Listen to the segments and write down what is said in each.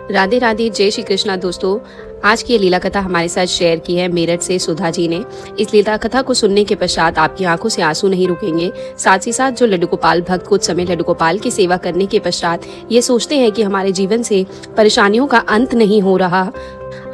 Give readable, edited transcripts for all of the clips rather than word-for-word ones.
राधे राधे, जय श्री कृष्णा दोस्तों। आज की ये लीला कथा हमारे साथ शेयर की है मेरठ से सुधा जी ने। इस लीला कथा को सुनने के पश्चात आपकी आंखों से आंसू नहीं रुकेंगे। साथ ही साथ जो लड्डू गोपाल भक्त कुछ समय लड्डू गोपाल की सेवा करने के पश्चात ये सोचते हैं कि हमारे जीवन से परेशानियों का अंत नहीं हो रहा,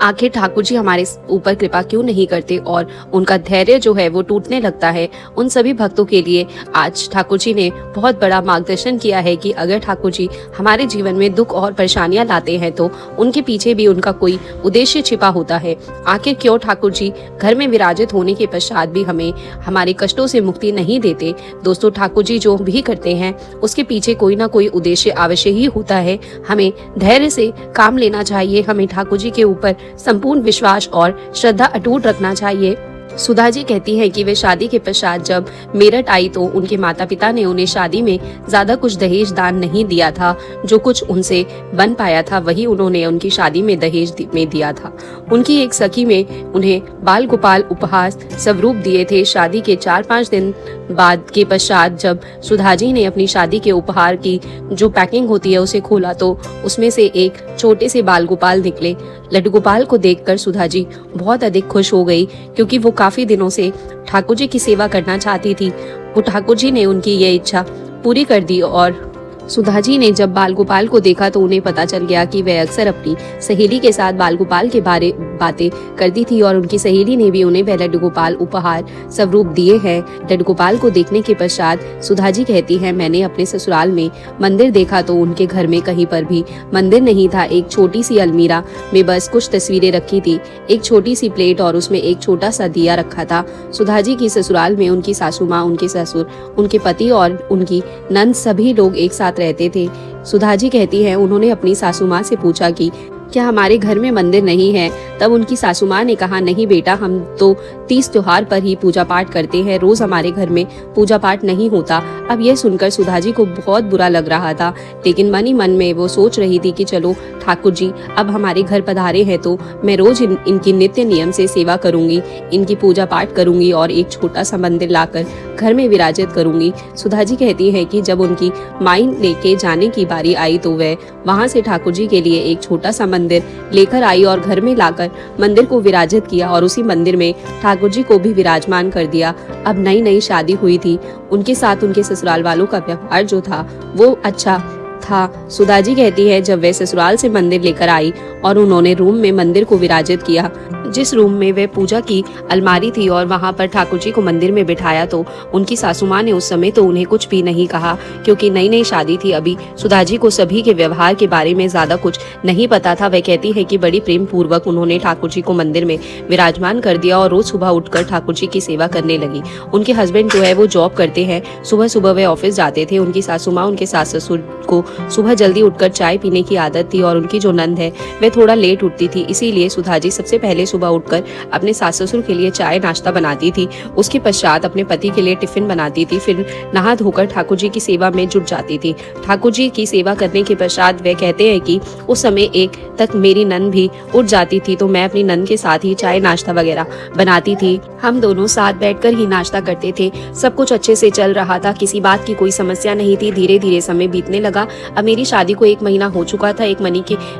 आखिर ठाकुर जी हमारे ऊपर कृपा क्यों नहीं करते और उनका धैर्य जो है वो टूटने लगता है। उन सभी भक्तों के लिए आज ठाकुर जी ने बहुत बड़ा मार्गदर्शन किया है कि अगर ठाकुर जी हमारे जीवन में दुख और परेशानियां लाते हैं तो उनके पीछे भी उनका कोई उद्देश्य छिपा होता है। आखिर क्यों ठाकुर जी घर में विराजित होने के पश्चात भी हमें हमारे कष्टों से मुक्ति नहीं देते। दोस्तों, ठाकुर जी जो भी करते हैं उसके पीछे कोई ना कोई उद्देश्य अवश्य ही होता है। हमें धैर्य से काम लेना चाहिए, हमें ठाकुर जी के ऊपर संपूर्ण विश्वास और श्रद्धा अटूट रखना चाहिए। सुधा जी कहती है कि वे शादी के पश्चात जब मेरठ आई तो उनके माता पिता ने उन्हें शादी में ज्यादा कुछ दहेज दान नहीं दिया था। जो कुछ उनसे बन पाया था वही उन्होंने उनकी शादी में दहेज में दिया था। उनकी एक सखी में उन्हें बाल गोपाल उपहार स्वरूप दिए थे। शादी के 4-5 दिन बाद के पश्चात जब सुधा जी ने अपनी शादी के उपहार की जो पैकिंग होती है उसे खोला तो उसमें से एक छोटे से बाल गोपाल निकले। लड्डू गोपाल को देखकर सुधा जी बहुत अधिक खुश हो गई, क्योंकि वो काफी दिनों से ठाकुर जी की सेवा करना चाहती थी। वो ठाकुर जी ने उनकी ये इच्छा पूरी कर दी और सुधा जी ने जब बाल गोपाल को देखा तो उन्हें पता चल गया कि वह अक्सर अपनी सहेली के साथ बाल गोपाल के बारे बातें करती थी और उनकी सहेली ने भी उन्हें वह लड्डू गोपाल उपहार स्वरूप दिए हैं। लड्डू गोपाल को देखने के पश्चात सुधा जी कहती है, मैंने अपने ससुराल में मंदिर देखा तो उनके घर में कहीं पर भी मंदिर नहीं था। एक छोटी सी अलमीरा में बस कुछ तस्वीरें रखी थी, एक छोटी सी प्लेट और उसमें एक छोटा सा दिया रखा था। सुधा जी की ससुराल में उनकी सासू माँ, उनके ससुर, उनके पति और उनकी नंद सभी लोग एक साथ रहते थे। सुधा जी कहती हैं, उन्होंने अपनी सासू माँ से पूछा कि क्या हमारे घर में मंदिर नहीं है। तब उनकी सासू माँ ने कहा, नहीं बेटा, हम तो 30 त्योहार पर ही पूजा पाठ करते हैं, रोज हमारे घर में पूजा पाठ नहीं होता। अब यह सुनकर सुधा जी को बहुत बुरा लग रहा था, लेकिन मन ही मन में वो सोच रही थी कि चलो ठाकुर जी अब हमारे घर पधारे हैं तो मैं रोज इनकी नित्य नियम से सेवा करूंगी, इनकी पूजा पाठ करूंगी और एक छोटा सा मंदिर लाकर घर में विराजित करूंगी। सुधा जी कहती है कि जब उनकी माई लेके जाने की बारी आई तो वह वहां से ठाकुर जी के लिए एक छोटा सा मंदिर लेकर आई और घर में लाकर मंदिर को विराजित किया और उसी मंदिर में ठाकुर जी को भी विराजमान कर दिया। अब नई नई शादी हुई थी, उनके साथ उनके ससुराल वालों का व्यवहार जो था वो अच्छा था। सुधा जी कहती है, जब वे ससुराल से मंदिर लेकर आई और उन्होंने रूम में मंदिर को विराजित किया, जिस रूम में वे पूजा की अलमारी थी और वहां पर ठाकुर जी को मंदिर में बिठाया, तो उनकी सासू माँ ने उस समय तो उन्हें कुछ भी नहीं कहा, क्योंकि नई नई शादी थी। अभी सुधा जी को सभी के व्यवहार के बारे में ज्यादा कुछ नहीं पता था। वह कहती है कि बड़ी प्रेम पूर्वक उन्होंने ठाकुर जी को मंदिर में विराजमान कर दिया और रोज सुबह उठकर ठाकुर जी की सेवा करने लगी। उनके हस्बैंड जो है वो जॉब करते हैं, सुबह सुबह वे ऑफिस जाते थे। उनकी सासू माँ, उनके सास ससुर को सुबह जल्दी उठकर चाय पीने की आदत थी और उनकी जो नंद है वह थोड़ा लेट उठती थी, इसीलिए सुधा जी सबसे पहले सुबह उठकर अपने सास ससुर के लिए चाय नाश्ता बनाती थी। उसके पश्चात अपने पति के लिए टिफिन बनाती थी, फिर नहा धोकर ठाकुर जी की सेवा में जुट जाती थी। ठाकुर जी की सेवा करने के पश्चात वे कहते हैं कि उस समय 1 तक मेरी नंद भी उठ जाती थी, तो मैं अपनी नंद के साथ ही चाय नाश्ता वगैरह बनाती थी। हम दोनों साथ बैठकर ही नाश्ता करते थे। सब कुछ अच्छे से चल रहा था, किसी बात की कोई समस्या नहीं थी। धीरे धीरे समय बीतने लगा। अब मेरी शादी को 1 महीना हो चुका था। 1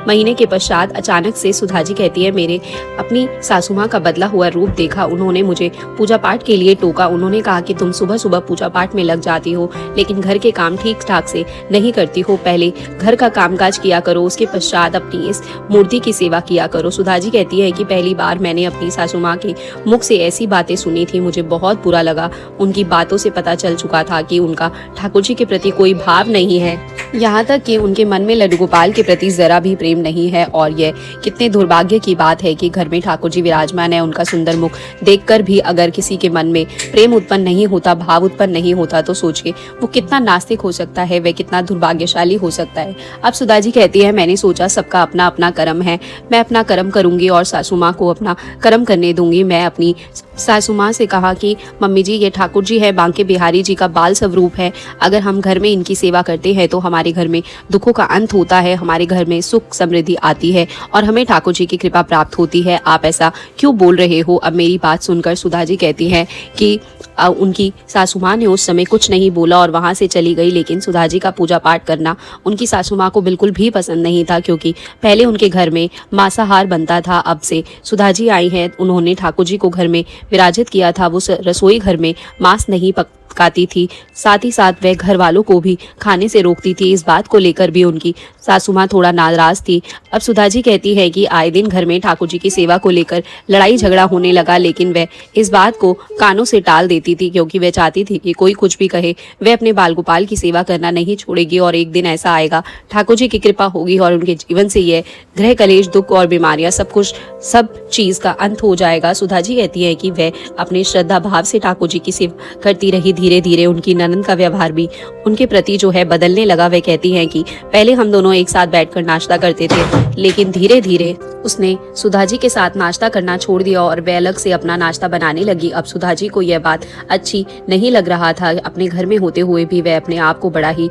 महीने के पश्चात अचानक से सुधा जी कहती है, मेरे अपनी सासू माँ का बदला हुआ रूप देखा। उन्होंने मुझे पूजा पाठ के लिए टोका। उन्होंने कहा कि तुम सुबह सुबह पूजा पाठ में लग जाती हो, लेकिन घर के काम ठीक ठाक से नहीं करती हो। पहले घर का कामकाज किया करो, उसके पश्चात अपनी इस मूर्ति की सेवा किया करो। सुधा जी कहती है कि पहली बार मैंने अपनी सासू माँ के मुख से ऐसी बातें सुनी थी, मुझे बहुत बुरा लगा। उनकी बातों से पता चल चुका था कि उनका ठाकुर जी के प्रति कोई भाव नहीं है, यहाँ तक कि उनके मन में लड्डू गोपाल के प्रति जरा भी प्रेम नहीं है। और यह कितने दुर्भाग्य की बात है कि घर में ठाकुर जी विराजमान है, उनका सुंदर मुख देखकर भी अगर किसी के मन में प्रेम उत्पन्न नहीं होता, भाव उत्पन्न नहीं होता, तो सोचिए वो कितना नास्तिक हो सकता है, वह कितना दुर्भाग्यशाली हो सकता है। अब सुधा जी कहती है, मैंने सोचा सबका अपना अपना कर्म है, मैं अपना कर्म करूंगी और सासू माँ को अपना कर्म करने दूंगी। मैं अपनी सासू माँ से कहा कि मम्मी जी, ये ठाकुर जी है, बांके बिहारी जी का बाल स्वरूप है। अगर हम घर में इनकी सेवा करते हैं तो हमारे घर में दुखों का अंत होता है, हमारे घर में सुख समृद्धि आती है और हमें ठाकुर जी की कृपा प्राप्त होती है। आप ऐसा क्यों बोल रहे हो? अब मेरी बात सुनकर सुधा जी कहती हैं कि उनकी सासू माँ ने उस समय कुछ नहीं बोला और वहाँ से चली गई। लेकिन सुधा जी का पूजा पाठ करना उनकी सासू माँ को बिल्कुल भी पसंद नहीं था, क्योंकि पहले उनके घर में मांसाहार बनता था। अब से सुधा जी आई हैं, उन्होंने ठाकुर जी को घर में विराजित किया था। वो रसोई घर में मांस नहीं पकाती थी, साथ ही साथ वह घर वालों को भी खाने से रोकती थी। इस बात को लेकर भी उनकी सासू माँ थोड़ा नाराज थी। अब सुधा जी कहती है कि आए दिन घर में ठाकुर जी की सेवा को लेकर लड़ाई झगड़ा होने लगा, लेकिन वह इस बात को कानों से टाल देती थी, क्योंकि वह चाहती थी कि कोई कुछ भी कहे, वह अपने बाल गोपाल की सेवा करना नहीं छोड़ेगी। और एक दिन ऐसा आएगा, ठाकुर जी की कृपा होगी और उनके जीवन से यह ग्रह कलेश, दुख और बीमारियां, सब चीज का अंत हो जाएगा। सुधा जी कहती है कि वह अपने श्रद्धा भाव से ठाकुर जी की सेवा करती रही। धीरे धीरे उनकी ननद का व्यवहार भी उनके प्रति जो है बदलने लगा। वह कहती हैं कि पहले हम दोनों एक साथ बैठकर नाश्ता करते थे, लेकिन धीरे धीरे उसने सुधा जी के साथ नाश्ता करना छोड़ दिया और वह अलग से अपना नाश्ता बनाने लगी। अब सुधा जी को यह बात अच्छी नहीं लग रहा था। अपने घर में होते हुए भी वह अपने आप को बड़ा ही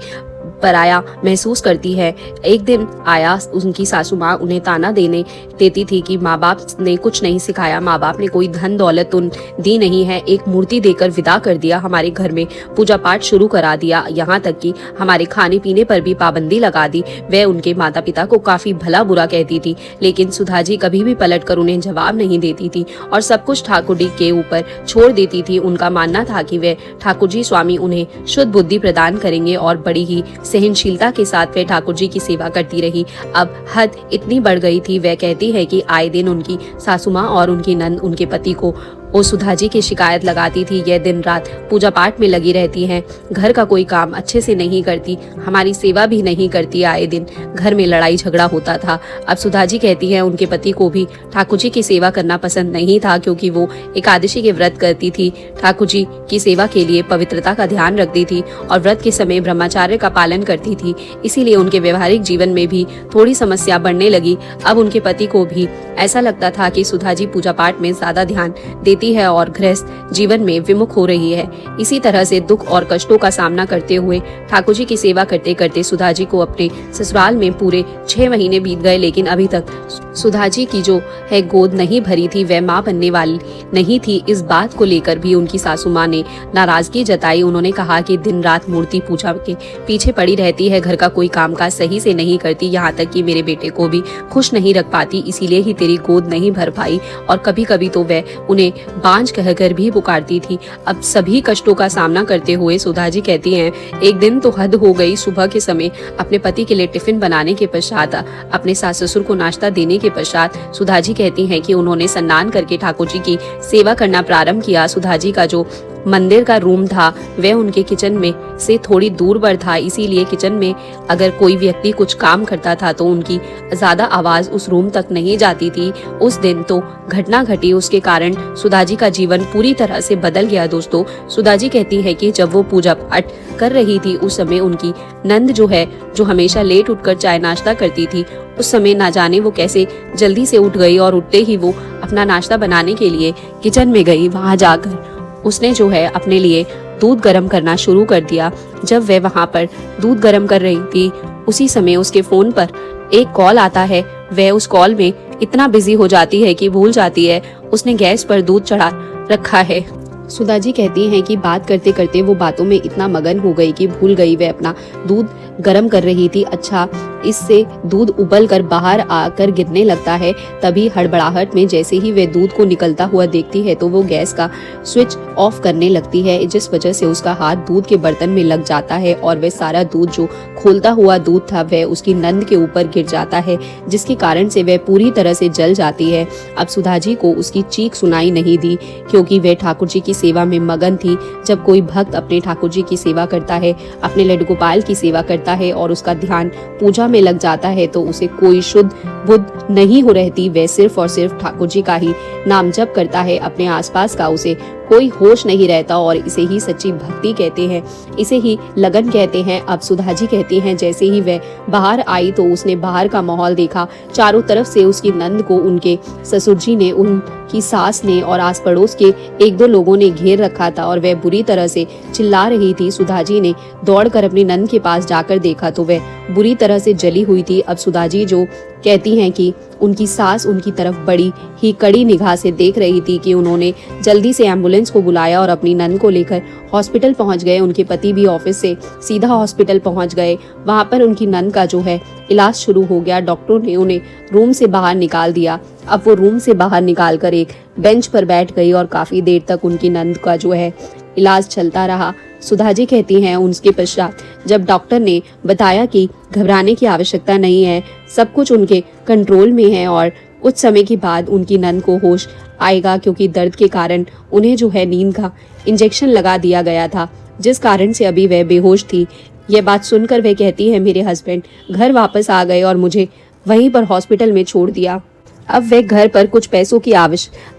पराया महसूस करती है। एक दिन आया, उनकी सासू माँ उन्हें ताना देती थी कि माँ बाप ने कुछ नहीं सिखाया, माँ बाप ने कोई धन दौलत तो दी नहीं है, एक मूर्ति देकर विदा कर दिया, हमारे घर में पूजा पाठ शुरू करा दिया, यहाँ तक कि हमारे खाने पीने पर भी पाबंदी लगा दी। वह उनके माता पिता को काफी भला बुरा कहती थी, लेकिन सुधा जी कभी भी पलट कर उन्हें जवाब नहीं देती थी और सब कुछ ठाकुर जी के ऊपर छोड़ देती थी। उनका मानना था कि वह ठाकुर जी स्वामी उन्हें शुद्ध बुद्धि प्रदान करेंगे और बड़ी ही सहनशीलता के साथ वह ठाकुर जी की सेवा करती रही। अब हद इतनी बढ़ गई थी, वह कहती है कि आए दिन उनकी सासू माँ और उनकी नंद उनके पति को वो सुधा जी की शिकायत लगाती थी। यह दिन रात पूजा पाठ में लगी रहती हैं, घर का कोई काम अच्छे से नहीं करती, हमारी सेवा भी नहीं करती, आए दिन घर में लड़ाई झगड़ा होता था। अब सुधा जी कहती है उनके पति को भी ठाकुर जी की सेवा करना पसंद नहीं था, क्योंकि वो एकादशी के व्रत करती थी, ठाकुर जी की सेवा के लिए पवित्रता का ध्यान रखती थी और व्रत के समय ब्रह्मचार्य का पालन करती थी। इसीलिए उनके व्यवहारिक जीवन में भी थोड़ी समस्या बढ़ने लगी। अब उनके पति को भी ऐसा लगता था कि सुधा जी पूजा पाठ में ज्यादा ध्यान देती है और गृहस्थ जीवन में विमुख हो रही है। इसी तरह से दुख और कष्टों का सामना करते हुए ठाकुर जी की सेवा करते करते सुधा जी को अपने ससुराल में पूरे 6 महीने बीत गए, लेकिन अभी तक सुधा जी की जो है गोद नहीं भरी थी, वह माँ बनने वाली नहीं थी। इस बात को लेकर भी उनकी सासू माँ ने नाराजगी जताई। उन्होंने कहा कि दिन रात मूर्ति पूजा के पीछे पड़ी रहती है, घर का कोई कामकाज सही से नहीं करती, यहाँ तक कि मेरे बेटे को भी खुश नहीं रख पाती, इसीलिए ही तेरी गोद नहीं भर पाई। और कभी कभी तो वह उन्हें बांझ कहकर भी पुकारती थी। अब सभी कष्टों का सामना करते हुए सुधा जी कहती हैं, एक दिन तो हद हो गई। सुबह के समय अपने पति के लिए टिफिन बनाने के पश्चात, अपने सास ससुर को नाश्ता देने के पश्चात सुधा जी कहती हैं कि उन्होंने स्नान करके ठाकुर जी की सेवा करना प्रारंभ किया। सुधा जी का जो मंदिर का रूम था वह उनके किचन में से थोड़ी दूर पर था, इसीलिए किचन में अगर कोई व्यक्ति कुछ काम करता था तो उनकी ज्यादा आवाज उस रूम तक नहीं जाती थी। उस दिन तो घटना घटी, उसके कारण सुधा जी का जीवन पूरी तरह से बदल गया। दोस्तों, सुधा जी कहती है कि जब वो पूजा पाठ कर रही थी उस समय उनकी नंद जो हमेशा लेट उठकर चाय नाश्ता करती थी, उस समय ना जाने वो कैसे जल्दी से उठ गई और उठते ही वो अपना नाश्ता बनाने के लिए किचन में गई। वहां जाकर उसने जो है अपने लिए दूध गर्म करना शुरू कर दिया। जब वह वहां पर दूध गर्म कर रही थी, उसी समय उसके फोन पर एक कॉल आता है। वह उस कॉल में इतना बिजी हो जाती है कि भूल जाती है उसने गैस पर दूध चढ़ा रखा है। सुधा जी कहती हैं कि बात करते करते वो बातों में इतना मगन हो गई कि भूल गई वह अपना दूध गर्म कर रही थी। अच्छा, इससे दूध उबल कर बाहर आकर गिरने लगता है। तभी हड़बड़ाहट में जैसे ही वह दूध को निकलता हुआ देखती है तो वो गैस का स्विच ऑफ करने लगती है, जिस वजह से उसका हाथ दूध के बर्तन में लग जाता है और वह सारा दूध जो खोलता हुआ दूध था वह उसकी नंद के ऊपर गिर जाता है, जिसके कारण से वह पूरी तरह से जल जाती है। अब सुधा जी को उसकी चीख सुनाई नहीं दी, क्योंकि वह ठाकुर जी की सेवा में मगन थी। जब कोई भक्त अपने ठाकुर जी की सेवा करता है, अपने लड्डू गोपाल की सेवा करता है और उसका ध्यान पूजा में लग जाता है, तो उसे कोई शुद्ध बुद्ध नहीं हो रहती, वह सिर्फ और सिर्फ ठाकुर जी का ही नाम जप करता है, अपने आसपास का उसे कोई होश नहीं रहता और इसे ही सच्ची भक्ति कहते हैं, इसे ही लगन कहते हैं। अब सुधा जी कहती हैं जैसे ही वह बाहर आई तो उसने बाहर का माहौल देखा। चारों तरफ से उसकी नंद को उनके ससुर जी ने, उनकी सास ने और आस पड़ोस के एक दो लोगों ने घेर रखा था और वह बुरी तरह से चिल्ला रही थी। सुधा जी ने दौड़कर अपनी नंद के पास जाकर देखा तो वह बुरी तरह से जली हुई थी। अब सुधा जी जो कहती हैं कि उनकी सास उनकी तरफ बड़ी ही कड़ी निगाह से देख रही थी कि उन्होंने जल्दी से एम्बुलेंस को बुलाया और अपनी नंद को लेकर हॉस्पिटल पहुंच गए। उनके पति भी ऑफिस से सीधा हॉस्पिटल पहुंच गए। वहां पर उनकी नंद का जो है इलाज शुरू हो गया। डॉक्टरों ने उन्हें रूम से बाहर निकाल दिया। अब वो रूम से बाहर निकालकर एक बेंच पर बैठ गई और काफी देर तक उनकी नंद का जो है इलाज चलता रहा। सुधा जी कहती हैं उसके पश्चात जब डॉक्टर ने बताया कि घबराने की आवश्यकता नहीं है, सब कुछ उनके कंट्रोल में है और कुछ समय के बाद उनकी नंद को होश आएगा, क्योंकि दर्द के कारण उन्हें जो है नींद का इंजेक्शन लगा दिया गया था, जिस कारण से अभी वह बेहोश थी। यह बात सुनकर वह कहती है मेरे हस्बैंड घर वापस आ गए और मुझे वहीं पर हॉस्पिटल में छोड़ दिया। अब वे घर पर कुछ पैसों की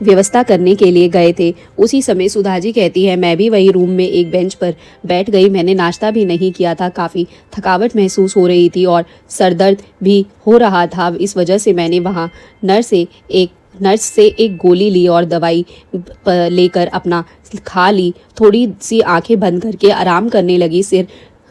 व्यवस्था करने के लिए गए थे। उसी समय सुधा जी कहती है मैं भी वही रूम में एक बेंच पर बैठ गई। मैंने नाश्ता भी नहीं किया था, काफ़ी थकावट महसूस हो रही थी और सर दर्द भी हो रहा था। इस वजह से मैंने वहाँ नर्स से एक गोली ली और दवाई लेकर अपना खा ली। थोड़ी सी आंखें बंद करके आराम करने लगी।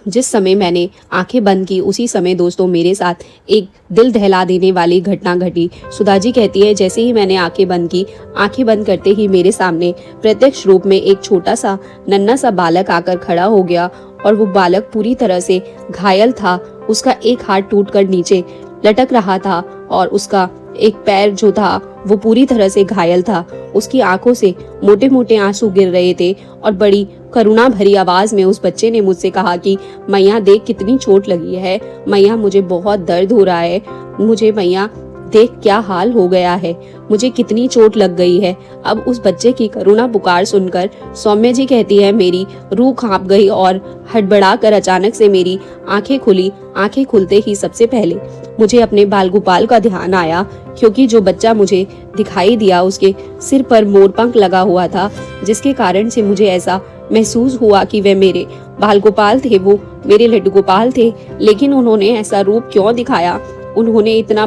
जिस समय मैंने आंखें बंद की उसी समय दोस्तों मेरे साथ एक दिल दहला देने वाली घटना घटी। सुधा जी कहती है जैसे ही मैंने आंखें बंद की, आंखें बंद करते ही मेरे सामने प्रत्यक्ष रूप में एक छोटा सा नन्हा सा बालक आकर खड़ा हो गया और वो बालक पूरी तरह से घायल था। उसका एक हाथ टूटकर नीचे लटक रहा था और उसका एक पैर जो था वो पूरी तरह से घायल था। उसकी आंखों से मोटे मोटे आंसू गिर रहे थे और बड़ी करुणा भरी आवाज में उस बच्चे ने मुझसे कहा कि मैया देख कितनी चोट लगी है, मैया मुझे बहुत दर्द हो रहा है, मुझे मैया देख क्या हाल हो गया है, मुझे कितनी चोट लग गई है। अब उस बच्चे की करुणा पुकार सुनकर सौम्या जी कहती है मेरी रूह कांप गई और हड़बड़ाकर अचानक से मेरी आंखें खुली। आंखें खुलते ही सबसे पहले मुझे अपने बाल गोपाल का ध्यान आया, क्योंकि जो बच्चा मुझे दिखाई दिया उसके सिर पर मोरपंख लगा हुआ था, जिसके कारण से मुझे ऐसा महसूस हुआ कि वे मेरे बाल गोपाल थे, वो मेरे लड्डू गोपाल थे। लेकिन उन्होंने ऐसा रूप क्यों दिखाया, उन्होंने इतना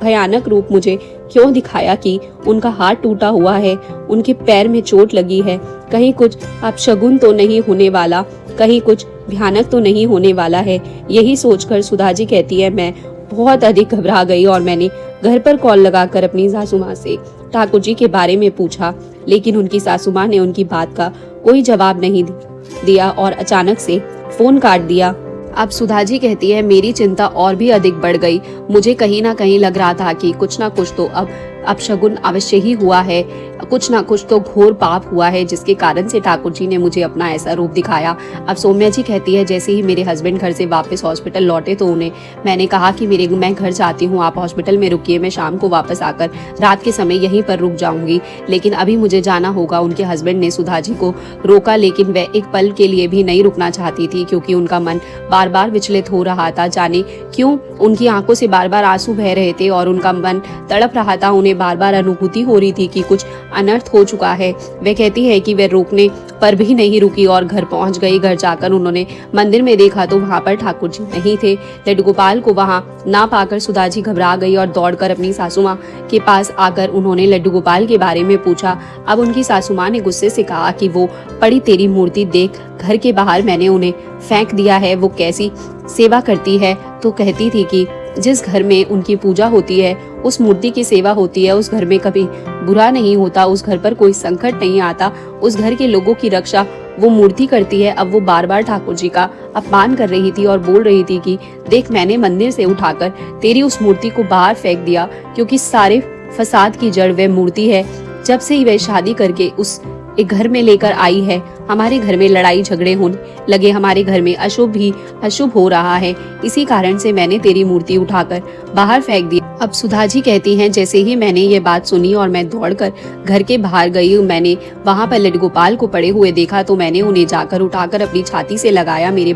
भयानक रूप मुझे क्यों दिखाया कि उनका हाथ टूटा हुआ है, उनके पैर में चोट लगी है, कहीं कुछ अपशगुन तो नहीं होने वाला, कहीं कुछ भयानक तो नहीं होने वाला है। यही सोचकर सुधा जी कहती है मैं बहुत अधिक घबरा गई और मैंने घर पर कॉल लगाकर अपनी सासू माँ से ठाकुर जी के बारे में पूछा, लेकिन उनकी सासू माँ ने उनकी बात का कोई जवाब नहीं दिया और अचानक से फोन काट दिया। अब सुधा जी कहती है मेरी चिंता और भी अधिक बढ़ गई। मुझे कहीं ना कहीं लग रहा था कि कुछ ना कुछ तो अब अपशगुन अवश्य ही हुआ है, कुछ ना कुछ तो घोर पाप हुआ है, जिसके कारण से ठाकुर जी ने मुझे अपना ऐसा रूप दिखाया। अब सौम्या जी कहती है जैसे ही मेरे हस्बैंड घर से वापस हॉस्पिटल लौटे तो उन्हें मैंने कहा कि मैं घर जाती हूँ, आप हॉस्पिटल में रुकिए, मैं शाम को वापस आकर रात के समय यहीं पर रुक जाऊंगी, लेकिन अभी मुझे जाना होगा। उनके हस्बैंड ने सुधा जी को रोका, लेकिन वह एक पल के लिए भी नहीं रुकना चाहती थी, क्योंकि उनका मन बार बार विचलित हो रहा था। जाने क्यों उनकी आंखों से बार बार आंसू बह रहे थे और उनका मन तड़प रहा था। उन्हें बार बार अनुभूति हो रही थी कि कुछ अनर्थ हो चुका है। वह कहती है कि वह रोकने पर भी नहीं रुकी और घर पहुंच गई। घर जाकर उन्होंने मंदिर में देखा तो वहां पर ठाकुर जी नहीं थे। लड्डू गोपाल को वहां ना पाकर सुधा जी घबरा गई और दौड़कर अपनी सासू माँ के पास आकर उन्होंने लड्डू गोपाल के बारे में पूछा। अब उनकी सासू माँ ने गुस्से से कहा कि वो पड़ी तेरी मूर्ति देख, घर के बाहर मैंने उन्हें फेंक दिया है, वो कैसी सेवा करती है। तो कहती थी कि जिस घर में उनकी पूजा होती है, उस मूर्ति की सेवा होती है, उस घर में कभी बुरा नहीं होता, उस घर पर कोई संकट नहीं आता, उस घर के लोगों की रक्षा वो मूर्ति करती है। अब वो बार बार ठाकुर जी का अपमान कर रही थी और बोल रही थी कि देख मैंने मंदिर से उठाकर तेरी उस मूर्ति को बाहर फेंक दिया, क्योंकि सारे फसाद की जड़ वह मूर्ति है। जब से ही वह शादी करके उस एक घर में लेकर आई है, हमारे घर में लड़ाई झगड़े होने लगे, हमारे घर में अशुभ ही अशुभ हो रहा है, इसी कारण से मैंने तेरी मूर्ति उठाकर बाहर फेंक दी। अब सुधा जी कहती हैं जैसे ही मैंने ये बात सुनी और मैं दौड़कर घर के बाहर गई, मैंने वहां पर लड्डू गोपाल को पड़े हुए देखा तो मैंने उन्हें जाकर उठाकर अपनी छाती से लगाया। मेरे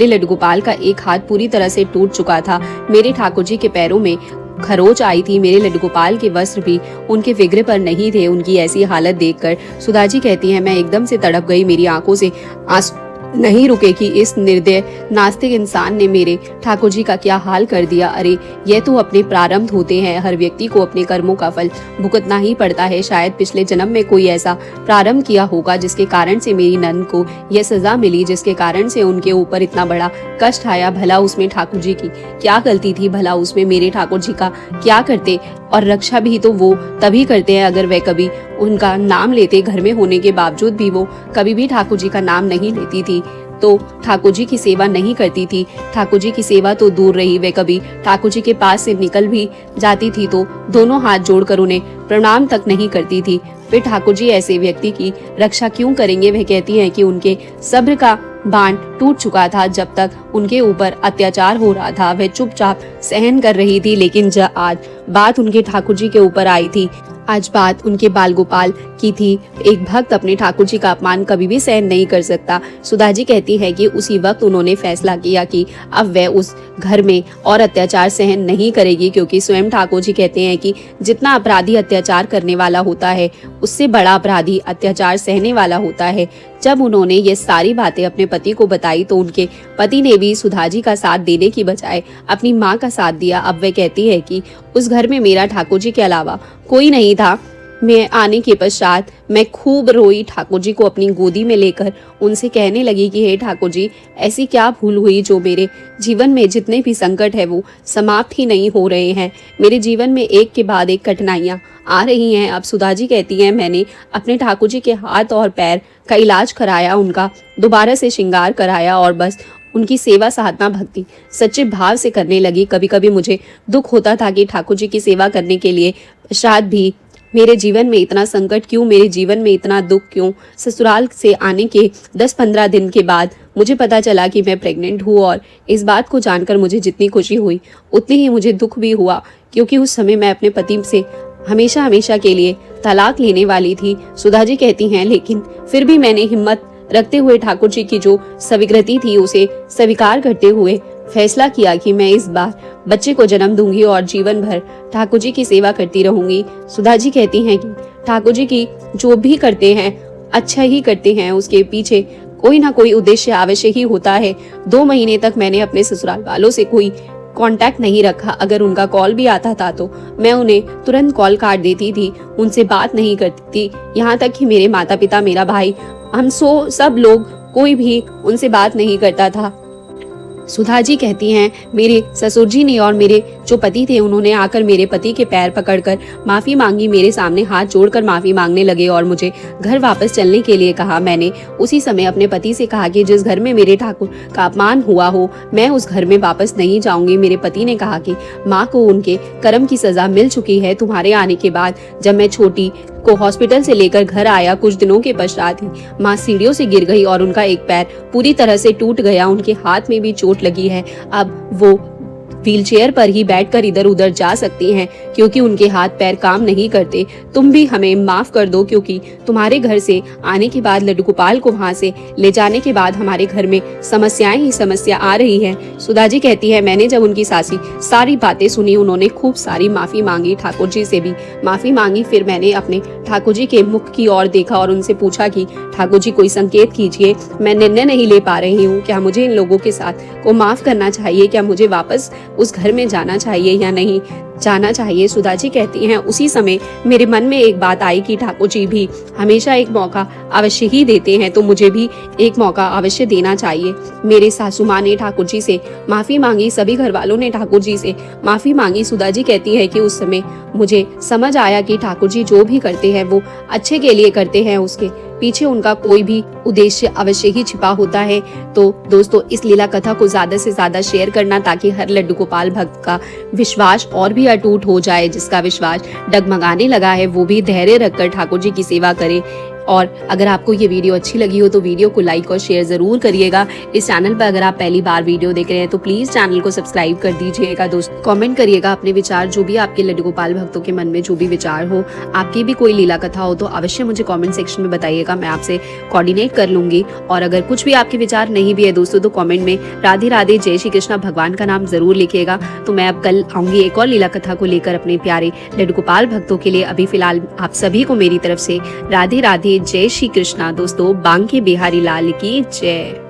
लड्डू गोपाल का एक हाथ पूरी तरह से टूट चुका था। मेरे ठाकुर जी के पैरों में खरोच आई थी। मेरे लड्डू गोपाल के वस्त्र भी उनके फिक्र पर नहीं थे। उनकी ऐसी हालत देखकर सुधा जी कहती हैं, मैं एकदम से तड़प गई। मेरी आंखों से आंसू नहीं रुके कि इस निर्दय नास्तिक इंसान ने मेरे ठाकुर जी का क्या हाल कर दिया। अरे यह तो अपने प्रारब्ध होते हैं, हर व्यक्ति को अपने कर्मों का फल भुगतना ही पड़ता है। शायद पिछले जन्म में कोई ऐसा प्रारंभ किया होगा जिसके कारण से मेरी नंद को यह सजा मिली, जिसके कारण से उनके ऊपर इतना बड़ा कष्ट आया। भला उसमें ठाकुर जी की क्या गलती थी, भला उसमें मेरे ठाकुर जी का क्या करते। और रक्षा भी तो वो तभी करते हैं अगर वे कभी उनका नाम लेते। घर में होने के बावजूद भी वो कभी भी ठाकुर जी का नाम नहीं लेती थी, तो ठाकुर जी की सेवा नहीं करती थी। ठाकुर जी की सेवा तो दूर रही, वे कभी ठाकुर जी के पास से निकल भी जाती थी तो दोनों हाथ जोड़कर उन्हें प्रणाम तक नहीं करती थी। फिर ठाकुर जी ऐसे व्यक्ति की रक्षा क्यों करेंगे। वह कहती हैं कि उनके सब्र का बांध टूट चुका था। जब तक उनके ऊपर अत्याचार हो रहा था वह चुपचाप सहन कर रही थी, लेकिन जब आज बात उनके ठाकुर जी के ऊपर आई थी, आज बात उनके बाल गोपाल की थी। एक भक्त अपने ठाकुर जी का अपमान कभी भी सहन नहीं कर सकता। सुधा जी कहती है कि उसी वक्त उन्होंने फैसला किया कि अब वह उस घर में और अत्याचार सहन नहीं करेगी, क्योंकि स्वयं ठाकुर जी कहते हैं कि जितना अपराधी अत्याचार करने वाला होता है उससे बड़ा अपराधी अत्याचार सहने वाला होता है। जब उन्होंने ये सारी बातें अपने पति को बताई तो उनके पति ने भी सुधा जी का साथ देने की बजाय अपनी माँ का साथ दिया। अब वह कहती है कि उस घर में मेरा ठाकुर जी के अलावा कोई नहीं था। मैं आने के पश्चात मैं खूब रोई, ठाकुर जी को अपनी गोदी में लेकर उनसे कहने लगी कि हे ठाकुर जी, ऐसी क्या भूल हुई जो मेरे जीवन में जितने भी संकट है वो समाप्त ही नहीं हो रहे हैं। मेरे जीवन में एक के बाद एक कठिनाइयाँ आ रही हैं। अब सुधा जी कहती हैं, मैंने अपने ठाकुर जी के हाथ और पैर का इलाज कराया, उनका दोबारा से श्रृंगार कराया और बस उनकी सेवा साधना भक्ति सच्चे भाव से करने लगी। कभी कभी मुझे दुख होता था कि ठाकुर जी की सेवा करने के लिए पश्चात भी मेरे जीवन में इतना संकट क्यों, मेरे जीवन में इतना दुख क्यों। ससुराल से आने के 10-15 दिन के बाद मुझे पता चला कि मैं प्रेग्नेंट हूँ और इस बात को जानकर मुझे जितनी खुशी हुई उतनी ही मुझे दुख भी हुआ, क्योंकि उस समय मैं अपने पति से हमेशा हमेशा के लिए तलाक लेने वाली थी। सुधा जी कहती हैं, लेकिन फिर भी मैंने हिम्मत रखते हुए ठाकुर जी की जो स्वीकृति थी उसे स्वीकार करते हुए फैसला किया कि मैं इस बार बच्चे को जन्म दूंगी और जीवन भर ठाकुर जी की सेवा करती रहूंगी। सुधा जी कहती हैं कि ठाकुर जी की जो भी करते हैं अच्छा ही करते हैं, उसके पीछे कोई ना कोई उद्देश्य अवश्य ही होता है। 2 महीने तक मैंने अपने ससुराल वालों से कोई कांटेक्ट नहीं रखा। अगर उनका कॉल भी आता था तो मैं उन्हें तुरंत कॉल काट देती थी, उनसे बात नहीं करती थी। यहाँ तक कि मेरे माता पिता, मेरा भाई, हम सब लोग, कोई भी उनसे बात नहीं करता था। सुधा जी कहती हैं, मेरे ससुर जी ने और मेरे जो पति थे उन्होंने आकर मेरे पति के पैर पकड़कर माफी मांगी, मेरे सामने हाथ जोड़कर माफी मांगने लगे और मुझे घर वापस चलने के लिए कहा। मैंने उसी समय अपने पति से कहा कि जिस घर में मेरे ठाकुर का अपमान हुआ हो मैं उस घर में वापस नहीं जाऊंगी। मेरे पति ने कहा कि माँ को उनके कर्म की सजा मिल चुकी है। तुम्हारे आने के बाद जब मैं छोटी को हॉस्पिटल से लेकर घर आया, कुछ दिनों के पश्चात ही माँ सीढ़ियों से गिर गई और उनका एक पैर पूरी तरह से टूट गया। उनके हाथ में भी चोट लगी है। अब वो व्हीलचेयर पर ही बैठकर इधर उधर जा सकती हैं क्योंकि उनके हाथ पैर काम नहीं करते। तुम भी हमें माफ कर दो, क्योंकि तुम्हारे घर से आने के बाद, लड्डू गोपाल को वहाँ से ले जाने के बाद हमारे घर में समस्याएं ही समस्या आ रही है। सुधा जी कहती है, मैंने जब उनकी सारी बातें सुनी, उन्होंने खूब सारी माफी मांगी, ठाकुर जी से भी माफी मांगी। फिर मैंने अपने ठाकुर जी के मुख की ओर देखा और उनसे पूछा कि ठाकुर जी कोई संकेत कीजिए, मैं निर्णय नहीं ले पा रही हूँ। क्या मुझे इन लोगों के साथ को माफ करना चाहिए? क्या मुझे वापस उस घर में जाना चाहिए या नहीं जाना चाहिए? सुधा जी कहती हैं, उसी समय मेरे मन में एक बात आई कि ठाकुर जी भी हमेशा एक मौका अवश्य ही देते हैं, तो मुझे भी एक मौका अवश्य देना चाहिए। मेरे सासू माँ ने ठाकुर जी से माफी मांगी, सभी घर वालों ने ठाकुर जी से माफी मांगी। सुधा जी कहती है कि उस समय मुझे समझ आया कि ठाकुर जी जो भी करते हैं वो अच्छे के लिए करते हैं, उसके पीछे उनका कोई भी उद्देश्य अवश्य ही छिपा होता है। तो दोस्तों, इस लीला कथा को ज्यादा से ज्यादा शेयर करना ताकि हर लड्डू गोपाल भक्त का विश्वास और भी अटूट हो जाए। जिसका विश्वास डगमगाने लगा है वो भी धैर्य रखकर ठाकुर जी की सेवा करे। और अगर आपको ये वीडियो अच्छी लगी हो तो वीडियो को लाइक और शेयर ज़रूर करिएगा। इस चैनल पर अगर आप पहली बार वीडियो देख रहे हैं तो प्लीज़ चैनल को सब्सक्राइब कर दीजिएगा। दोस्तों कमेंट करिएगा अपने विचार, जो भी आपके लड्डू गोपाल भक्तों के मन में जो भी विचार हो, आपकी भी कोई लीला कथा हो तो अवश्य मुझे कमेंट सेक्शन में बताइएगा, मैं आपसे कोऑर्डिनेट कर लूँगी। और अगर कुछ भी आपके विचार नहीं भी है दोस्तों तो कमेंट में राधे राधे, जय श्री कृष्णा, भगवान का नाम ज़रूर लिखिएगा। तो मैं अब कल आऊँगी एक और लीला कथा को लेकर अपने प्यारे लड्डू गोपाल भक्तों के लिए। अभी फिलहाल आप सभी को मेरी तरफ से राधे राधे, जय श्री कृष्णा दोस्तों। बांके बिहारी लाल की जय।